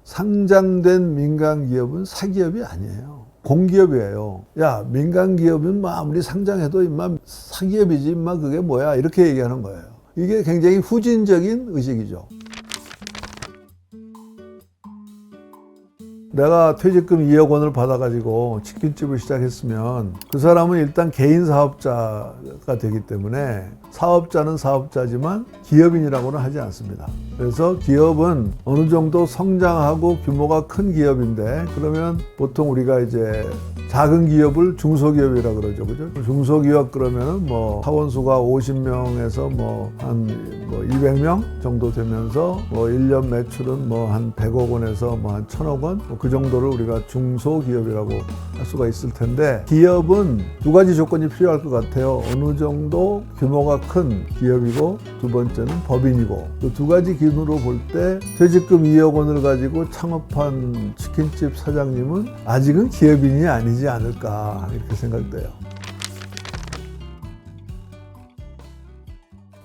상장된 민간 기업은 사기업이 아니에요. 공기업이에요. 야, 민간 기업은 뭐 아무리 상장해도 임마 사기업이지 임마 그게 뭐야 이렇게 얘기하는 거예요. 이게 굉장히 후진적인 의식이죠. 내가 퇴직금 2억 원을 받아가지고 치킨집을 시작했으면 그 사람은 일단 개인 사업자가 되기 때문에 사업자는 사업자지만 기업인이라고는 하지 않습니다. 그래서 기업은 어느 정도 성장하고 규모가 큰 기업인데 그러면 보통 우리가 이제 작은 기업을 중소기업이라 그러죠. 그죠? 중소기업 그러면은 뭐 사원수가 50명에서 한 200명 정도 되면서 1년 매출은 한 100억 원에서 한 1000억 원? 그 정도를 우리가 중소기업이라고 할 수가 있을 텐데 기업은 두 가지 조건이 필요할 것 같아요. 어느 정도 규모가 큰 기업이고 두 번째는 법인이고 그 두 가지 기준으로 볼 때 퇴직금 2억 원을 가지고 창업한 치킨집 사장님은 아직은 기업인이 아니지 않을까 이렇게 생각돼요.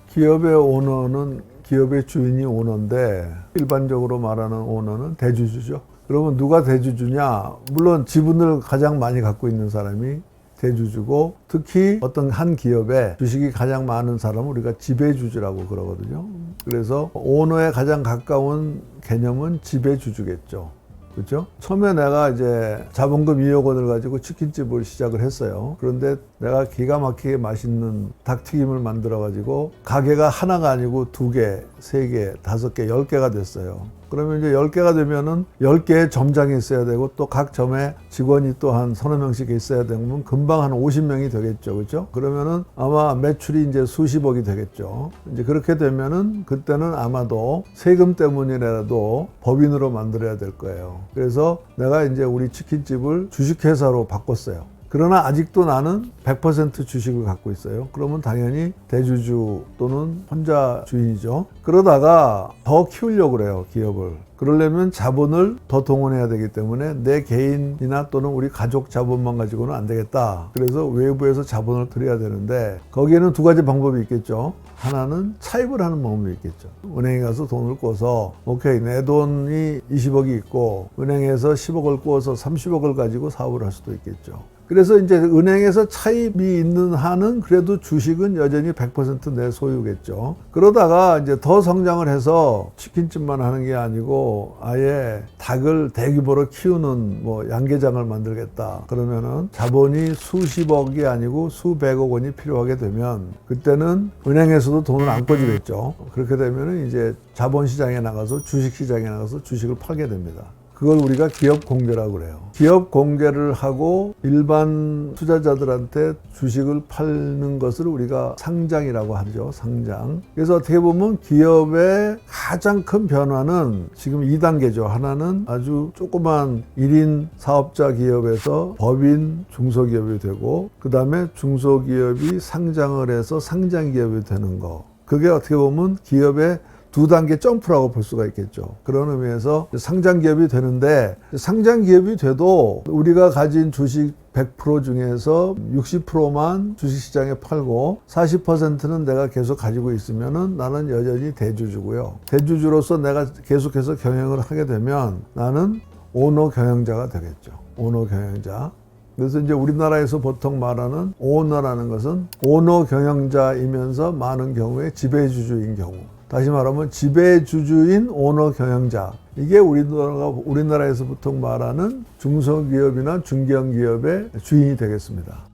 기업의 오너는 기업의 주인이 오너인데 일반적으로 말하는 오너는 대주주죠. 그러면 누가 대주주냐? 물론 지분을 가장 많이 갖고 있는 사람이 대주주고 특히 어떤 한 기업에 주식이 가장 많은 사람은 우리가 지배주주라고 그러거든요. 그래서 오너에 가장 가까운 개념은 지배주주겠죠. 그렇죠? 처음에 내가 이제 자본금 2억 원을 가지고 치킨집을 시작을 했어요. 그런데 내가 기가 막히게 맛있는 닭튀김을 만들어 가지고 가게가 하나가 아니고 2개, 3개, 5개, 10개가 됐어요. 그러면 이제 10개가 되면은 10개의 점장이 있어야 되고 또 각 점에 직원이 또 한 서너 명씩 있어야 되면 금방 한 50명이 되겠죠. 그렇죠? 그러면은 아마 매출이 이제 수십억이 되겠죠. 이제 그렇게 되면은 그때는 아마도 세금 때문이라도 법인으로 만들어야 될 거예요. 그래서 내가 이제 우리 치킨집을 주식회사로 바꿨어요. 그러나 아직도 나는 100% 주식을 갖고 있어요. 그러면 당연히 대주주 또는 혼자 주인이죠. 그러다가 더 키우려고 그래요, 기업을. 그러려면 자본을 더 동원해야 되기 때문에 내 개인이나 또는 우리 가족 자본만 가지고는 안 되겠다. 그래서 외부에서 자본을 들여야 되는데 거기에는 두 가지 방법이 있겠죠. 하나는 차입을 하는 방법이 있겠죠. 은행에 가서 돈을 꿔서 오케이 내 돈이 20억이 있고 은행에서 10억을 꿔서 30억을 가지고 사업을 할 수도 있겠죠. 그래서 이제 은행에서 차입이 있는 한은 그래도 주식은 여전히 100% 내 소유겠죠. 그러다가 이제 더 성장을 해서 치킨집만 하는 게 아니고 아예 닭을 대규모로 키우는 양계장을 만들겠다. 그러면은 자본이 수십억이 아니고 수백억 원이 필요하게 되면 그때는 은행에서도 돈을 안 꿔주겠죠. 그렇게 되면은 이제 자본시장에 나가서 주식시장에 나가서 주식을 팔게 됩니다. 그걸 우리가 기업 공개라고 그래요. 기업 공개를 하고 일반 투자자들한테 주식을 팔는 것을 우리가 상장이라고 하죠. 상장. 그래서 어떻게 보면 기업의 가장 큰 변화는 지금 2단계죠. 하나는 아주 조그만 1인 사업자 기업에서 법인 중소기업이 되고 그 다음에 중소기업이 상장을 해서 상장기업이 되는 거. 그게 어떻게 보면 기업의 2단계 점프라고 볼 수가 있겠죠. 그런 의미에서 상장기업이 되는데 상장기업이 돼도 우리가 가진 주식 100% 중에서 60%만 주식시장에 팔고 40%는 내가 계속 가지고 있으면은 나는 여전히 대주주고요. 대주주로서 내가 계속해서 경영을 하게 되면 나는 오너 경영자가 되겠죠. 오너 경영자. 그래서 이제 우리나라에서 보통 말하는 오너라는 것은 오너 경영자이면서 많은 경우에 지배주주인 경우. 다시 말하면 지배주주인 오너 경영자. 이게 우리나라에서 보통 말하는 중소기업이나 중견기업의 주인이 되겠습니다.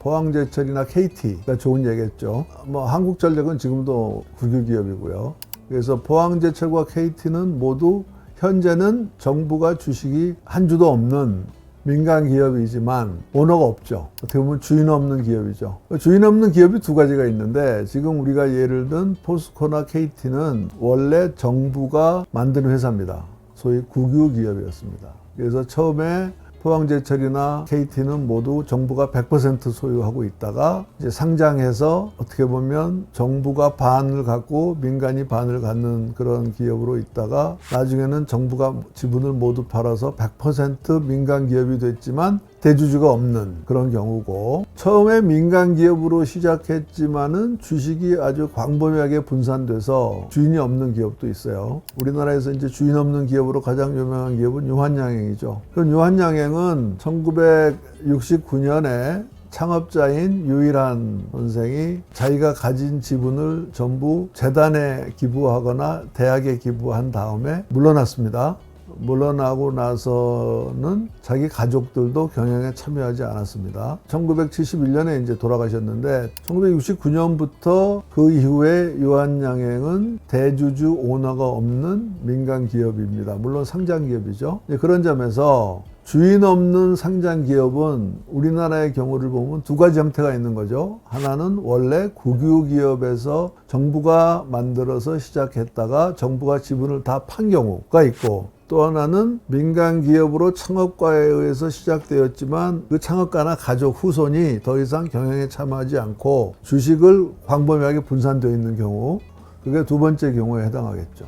포항제철이나 KT가 좋은 얘기겠죠. 한국전력은 지금도 국유기업이고요. 그래서 포항제철과 KT는 모두 현재는 정부가 주식이 한 주도 없는 민간 기업이지만 오너가 없죠. 어떻게 보면 주인 없는 기업이죠. 주인 없는 기업이 두 가지가 있는데 지금 우리가 예를 든 포스코나 KT는 원래 정부가 만든 회사입니다. 소위 국유 기업이었습니다. 그래서 처음에 포항제철이나 KT는 모두 정부가 100% 소유하고 있다가 이제 상장해서 어떻게 보면 정부가 반을 갖고 민간이 반을 갖는 그런 기업으로 있다가 나중에는 정부가 지분을 모두 팔아서 100% 민간 기업이 됐지만 대주주가 없는 그런 경우고, 처음에 민간 기업으로 시작했지만은 주식이 아주 광범위하게 분산돼서 주인이 없는 기업도 있어요. 우리나라에서 이제 주인 없는 기업으로 가장 유명한 기업은 유한양행이죠. 그 유한양행은 1969년에 창업자인 유일한 선생이 자기가 가진 지분을 전부 재단에 기부하거나 대학에 기부한 다음에 물러났습니다. 물러나고 나서는 자기 가족들도 경영에 참여하지 않았습니다. 1971년에 이제 돌아가셨는데, 1969년부터 그 이후에 유한양행은 대주주 오너가 없는 민간 기업입니다. 물론 상장 기업이죠. 그런 점에서 주인 없는 상장 기업은 우리나라의 경우를 보면 두 가지 형태가 있는 거죠. 하나는 원래 국유기업에서 정부가 만들어서 시작했다가 정부가 지분을 다 판 경우가 있고, 또 하나는 민간 기업으로 창업가에 의해서 시작되었지만 그 창업가나 가족 후손이 더 이상 경영에 참여하지 않고 주식을 광범위하게 분산되어 있는 경우, 그게 두 번째 경우에 해당하겠죠.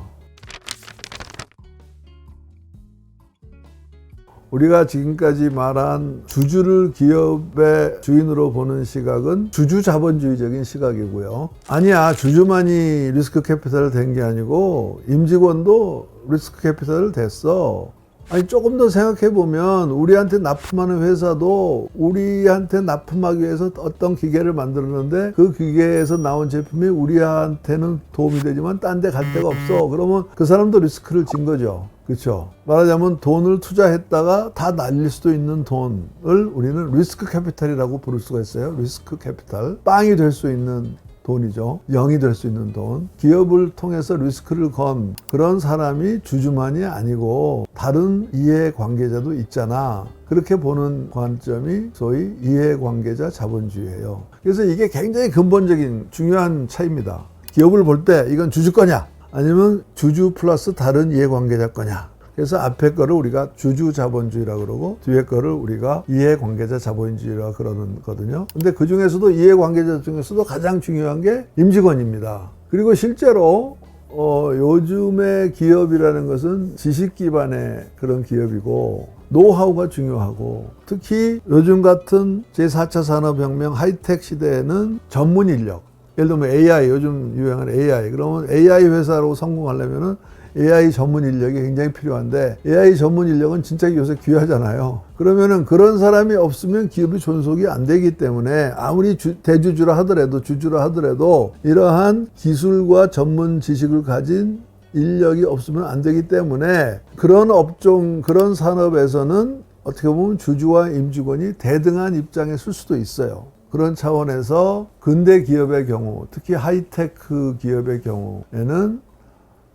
우리가 지금까지 말한 주주를 기업의 주인으로 보는 시각은 주주 자본주의적인 시각이고요. 아니야, 주주만이 리스크 캐피탈을 된 게 아니고 임직원도 리스크 캐피탈을 됐어. 아니, 조금 더 생각해 보면 우리한테 납품하는 회사도 우리한테 납품하기 위해서 어떤 기계를 만들었는데 그 기계에서 나온 제품이 우리한테는 도움이 되지만 딴 데 갈 데가 없어. 그러면 그 사람도 리스크를 진 거죠. 그렇죠? 말하자면 돈을 투자했다가 다 날릴 수도 있는 돈을 우리는 리스크 캐피탈이라고 부를 수가 있어요. 리스크 캐피탈. 빵이 될 수 있는 돈이죠. 0이 될 수 있는 돈. 기업을 통해서 리스크를 건 그런 사람이 주주만이 아니고 다른 이해관계자도 있잖아. 그렇게 보는 관점이 소위 이해관계자 자본주의예요. 그래서 이게 굉장히 근본적인 중요한 차이입니다. 기업을 볼 때 이건 주주 거냐 아니면 주주 플러스 다른 이해관계자 거냐. 그래서 앞에 거를 우리가 주주 자본주의라고 그러고 뒤에 거를 우리가 이해관계자 자본주의라고 그러는 거거든요. 근데 그 중에서도 이해관계자 중에서도 가장 중요한 게 임직원입니다. 그리고 실제로 요즘의 기업이라는 것은 지식 기반의 그런 기업이고 노하우가 중요하고, 특히 요즘 같은 제4차 산업혁명 하이텍 시대에는 전문 인력, 예를 들면 AI, 요즘 유행하는 AI, 그러면 AI 회사로 성공하려면은 AI 전문 인력이 굉장히 필요한데 AI 전문 인력은 진짜 요새 귀하잖아요. 그러면은 그런 사람이 없으면 기업이 존속이 안 되기 때문에 아무리 대주주라 하더라도 주주라 하더라도 이러한 기술과 전문 지식을 가진 인력이 없으면 안 되기 때문에 그런 업종, 그런 산업에서는 어떻게 보면 주주와 임직원이 대등한 입장에 설 수도 있어요. 그런 차원에서 근대 기업의 경우, 특히 하이테크 기업의 경우에는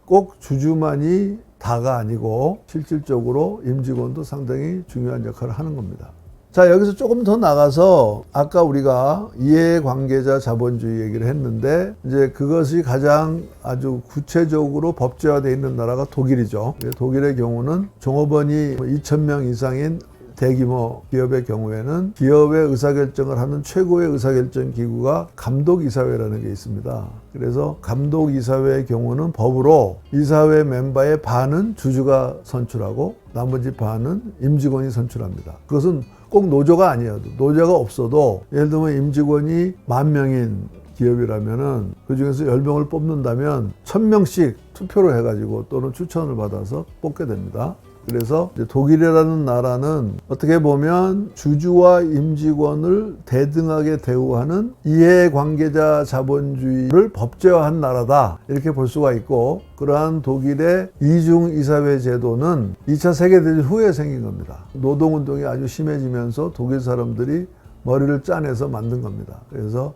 꼭 주주만이 다가 아니고 실질적으로 임직원도 상당히 중요한 역할을 하는 겁니다. 자, 여기서 조금 더 나가서 아까 우리가 이해관계자 자본주의 얘기를 했는데 이제 그것이 가장 아주 구체적으로 법제화되어 있는 나라가 독일이죠. 독일의 경우는 종업원이 2,000명 이상인 대규모 기업의 경우에는 기업의 의사결정을 하는 최고의 의사결정 기구가 감독이사회라는 게 있습니다. 그래서 감독이사회의 경우는 법으로 이사회 멤버의 반은 주주가 선출하고 나머지 반은 임직원이 선출합니다. 그것은 꼭 노조가 아니어도, 노조가 없어도 예를 들면 임직원이 10,000명인 기업이라면은 그 중에서 10명을 뽑는다면 1,000명씩 투표를 해가지고 또는 추천을 받아서 뽑게 됩니다. 그래서 독일이라는 나라는 어떻게 보면 주주와 임직원을 대등하게 대우하는 이해관계자 자본주의를 법제화한 나라다, 이렇게 볼 수가 있고, 그러한 독일의 이중이사회 제도는 2차 세계대전 후에 생긴 겁니다. 노동운동이 아주 심해지면서 독일 사람들이 머리를 짜내서 만든 겁니다. 그래서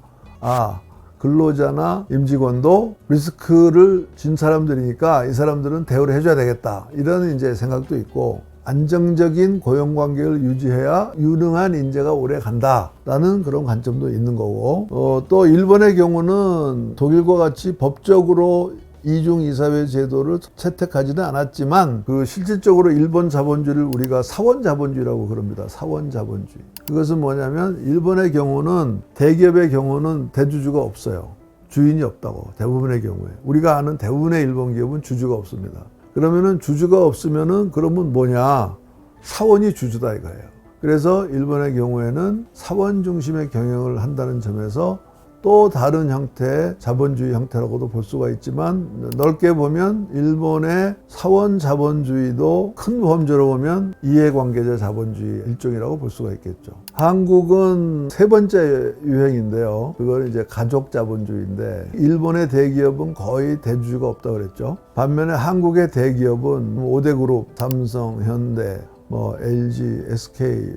근로자나 임직원도 리스크를 진 사람들이니까 이 사람들은 대우를 해줘야 되겠다, 이런 이제 생각도 있고, 안정적인 고용관계를 유지해야 유능한 인재가 오래 간다라는 그런 관점도 있는 거고, 또 일본의 경우는 독일과 같이 법적으로 이중이사회 제도를 채택하지는 않았지만 그 실질적으로 일본 자본주의를 우리가 사원 자본주의라고 그럽니다. 사원 자본주의. 그것은 뭐냐면 일본의 경우는, 대기업의 경우는 대주주가 없어요. 주인이 없다고, 대부분의 경우에. 우리가 아는 대부분의 일본 기업은 주주가 없습니다. 그러면은 주주가 없으면은 그러면 뭐냐? 사원이 주주다 이거예요. 그래서 일본의 경우에는 사원 중심의 경영을 한다는 점에서 또 다른 형태의 자본주의 형태라고도 볼 수가 있지만, 넓게 보면 일본의 사원 자본주의도 큰 범주로 보면 이해관계자 자본주의 일종이라고 볼 수가 있겠죠. 한국은 세 번째 유행인데요. 그건 이제 가족 자본주의인데, 일본의 대기업은 거의 대주주가 없다고 그랬죠. 반면에 한국의 대기업은 5대 그룹, 삼성, 현대, LG, SK,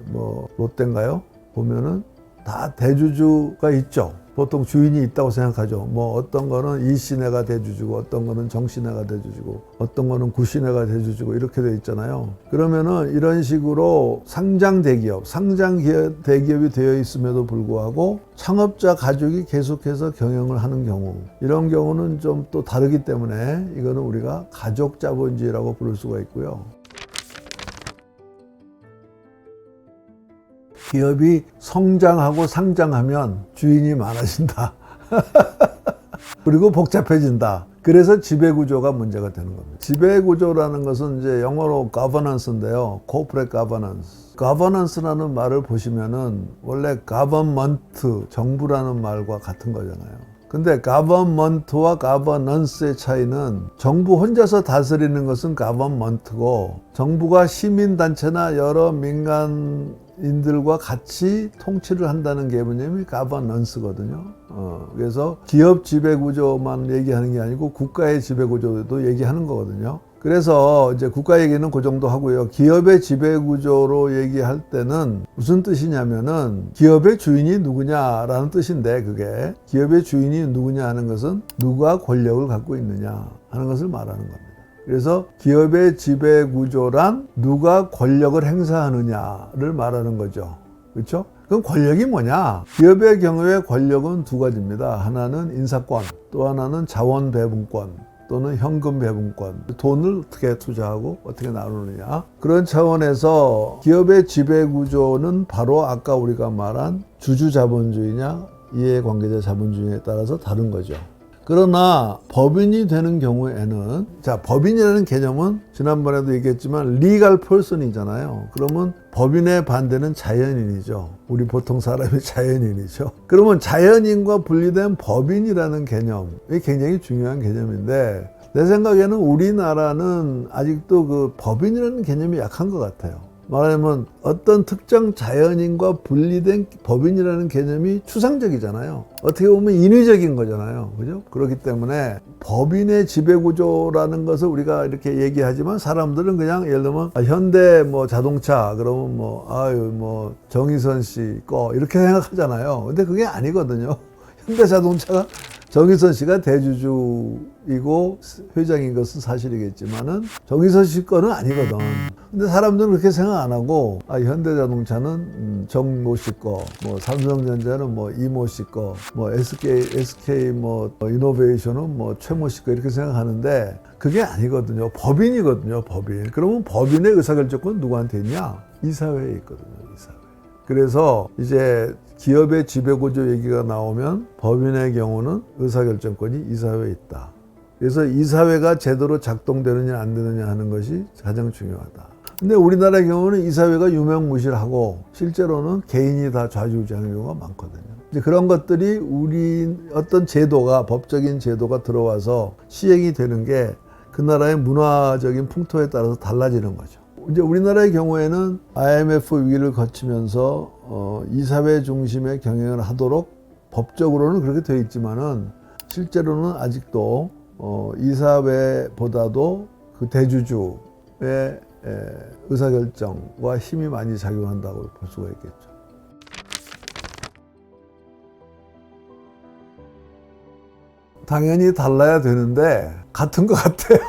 롯데인가요? 보면은 다 대주주가 있죠. 보통 주인이 있다고 생각하죠. 어떤 거는 이시네가 대주주고, 어떤 거는 정시네가 대주주고, 어떤 거는 구시네가 대주주고, 이렇게 돼 있잖아요. 그러면은 이런 식으로 상장 대기업이 되어 있음에도 불구하고 창업자 가족이 계속해서 경영을 하는 경우, 이런 경우는 좀 또 다르기 때문에 이거는 우리가 가족 자본주의라고 부를 수가 있고요. 기업이 성장하고 상장하면 주인이 많아진다. 그리고 복잡해진다. 그래서 지배구조가 문제가 되는 겁니다. 지배구조라는 것은 이제 영어로 governance인데요. corporate governance. governance라는 말을 보시면은 원래 government, 정부라는 말과 같은 거잖아요. 근데 government와 governance의 차이는, 정부 혼자서 다스리는 것은 government고, 정부가 시민단체나 여러 민간인들과 같이 통치를 한다는 개념이 governance거든요. 그래서 기업 지배구조만 얘기하는 게 아니고 국가의 지배구조도 얘기하는 거거든요. 그래서 이제 국가 얘기는 그 정도 하고요. 기업의 지배구조로 얘기할 때는 무슨 뜻이냐면은, 기업의 주인이 누구냐라는 뜻인데, 그게 기업의 주인이 누구냐 하는 것은 누가 권력을 갖고 있느냐 하는 것을 말하는 겁니다. 그래서 기업의 지배구조란 누가 권력을 행사하느냐를 말하는 거죠. 그렇죠? 그럼 권력이 뭐냐? 기업의 경우에 권력은 두 가지입니다. 하나는 인사권, 또 하나는 자원 배분권, 또는 현금 배분권, 돈을 어떻게 투자하고 어떻게 나누느냐. 그런 차원에서 기업의 지배구조는 바로 아까 우리가 말한 주주자본주의냐 이해관계자 자본주의에 따라서 다른 거죠. 그러나 법인이 되는 경우에는, 법인이라는 개념은 지난번에도 얘기했지만 리갈 퍼슨이잖아요. 그러면 법인의 반대는 자연인이죠. 우리 보통 사람이 자연인이죠. 그러면 자연인과 분리된 법인이라는 개념이 굉장히 중요한 개념인데, 내 생각에는 우리나라는 아직도 그 법인이라는 개념이 약한 것 같아요. 말하자면 어떤 특정 자연인과 분리된 법인이라는 개념이 추상적이잖아요. 어떻게 보면 인위적인 거잖아요. 그죠? 그렇기 때문에 법인의 지배구조라는 것을 우리가 이렇게 얘기하지만, 사람들은 그냥 예를 들면 현대 자동차 그러면 정의선 씨 거 이렇게 생각하잖아요. 근데 그게 아니거든요. 현대 자동차가 정의선 씨가 대주주이고 회장인 것은 사실이겠지만은 정의선 씨 거는 아니거든. 근데 사람들은 그렇게 생각 안 하고, 현대자동차는 정모 씨 거, 삼성전자는 이모 씨 거, SK 이노베이션은 최모 씨 거, 이렇게 생각하는데 그게 아니거든요. 법인이거든요, 법인. 그러면 법인의 의사결정권은 누구한테 있냐? 이사회에 있거든요, 이사회. 그래서 이제 기업의 지배구조 얘기가 나오면 법인의 경우는 의사결정권이 이사회에 있다. 그래서 이사회가 제대로 작동되느냐 안 되느냐 하는 것이 가장 중요하다. 근데 우리나라의 경우는 이사회가 유명무실하고 실제로는 개인이 다 좌지우지하는 경우가 많거든요. 이제 그런 것들이 우리 어떤 제도가, 법적인 제도가 들어와서 시행이 되는 게 그 나라의 문화적인 풍토에 따라서 달라지는 거죠. 이제 우리나라의 경우에는 IMF 위기를 거치면서 이사회 중심의 경영을 하도록 법적으로는 그렇게 되어 있지만은, 실제로는 아직도 이사회보다도 그 대주주의 의사결정과 힘이 많이 작용한다고 볼 수가 있겠죠. 당연히 달라야 되는데 같은 것 같아요.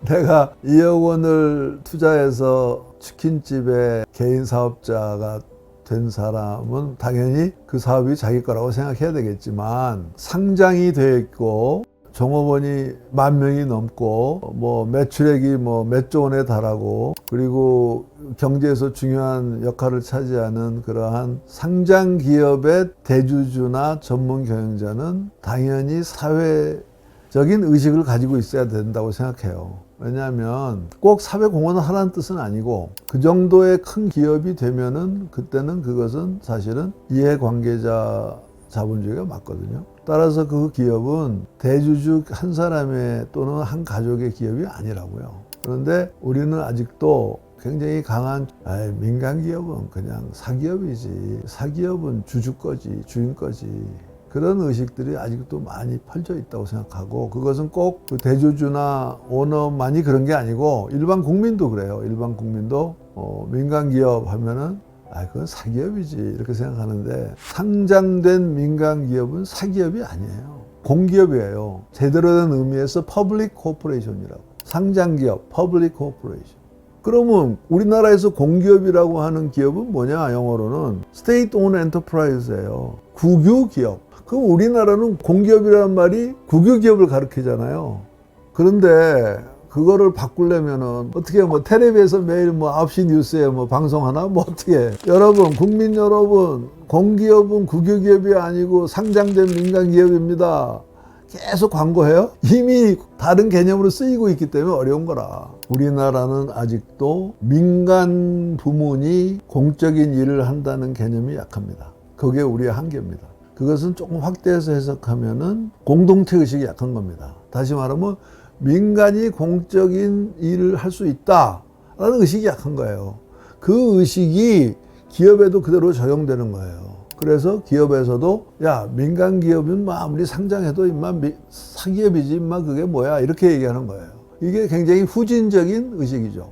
내가 2억 원을 투자해서 치킨집의 개인 사업자가 된 사람은 당연히 그 사업이 자기 거라고 생각해야 되겠지만, 상장이 되어 있고 종업원이 10,000명이 넘고 매출액이 몇 조 원에 달하고, 그리고 경제에서 중요한 역할을 차지하는 그러한 상장 기업의 대주주나 전문 경영자는 당연히 사회 적인 의식을 가지고 있어야 된다고 생각해요. 왜냐하면 꼭 사회공헌을 하라는 뜻은 아니고 그 정도의 큰 기업이 되면은 그때는 그것은 사실은 이해관계자 자본주의가 맞거든요. 따라서 그 기업은 대주주 한 사람의 또는 한 가족의 기업이 아니라고요. 그런데 우리는 아직도 굉장히 강한 민간기업은 그냥 사기업이지, 사기업은 주주 거지, 주인 거지, 그런 의식들이 아직도 많이 퍼져 있다고 생각하고, 그것은 꼭 그 대주주나 오너만이 그런 게 아니고 일반 국민도 그래요. 일반 국민도 민간기업 하면은 그건 사기업이지 이렇게 생각하는데, 상장된 민간기업은 사기업이 아니에요. 공기업이에요. 제대로 된 의미에서 퍼블릭 코퍼레이션이라고. 상장기업, 퍼블릭 코퍼레이션. 그러면 우리나라에서 공기업이라고 하는 기업은 뭐냐? 영어로는 스테이트 온 엔터프라이즈예요. 국유기업. 그럼 우리나라는 공기업이라는 말이 국유기업을 가리키잖아요. 그런데 그거를 바꾸려면은 어떻게 텔레비에서 매일 9시 뉴스에 방송하나? 어떻게? 여러분, 국민 여러분, 공기업은 국유기업이 아니고 상장된 민간기업입니다. 계속 광고해요? 이미 다른 개념으로 쓰이고 있기 때문에 어려운 거라. 우리나라는 아직도 민간 부문이 공적인 일을 한다는 개념이 약합니다. 그게 우리의 한계입니다. 그것은 조금 확대해서 해석하면은 공동체 의식이 약한 겁니다. 다시 말하면 민간이 공적인 일을 할 수 있다라는 의식이 약한 거예요. 그 의식이 기업에도 그대로 적용되는 거예요. 그래서 기업에서도 민간 기업은 아무리 상장해도 사기업이지 그게 뭐야 이렇게 얘기하는 거예요. 이게 굉장히 후진적인 의식이죠.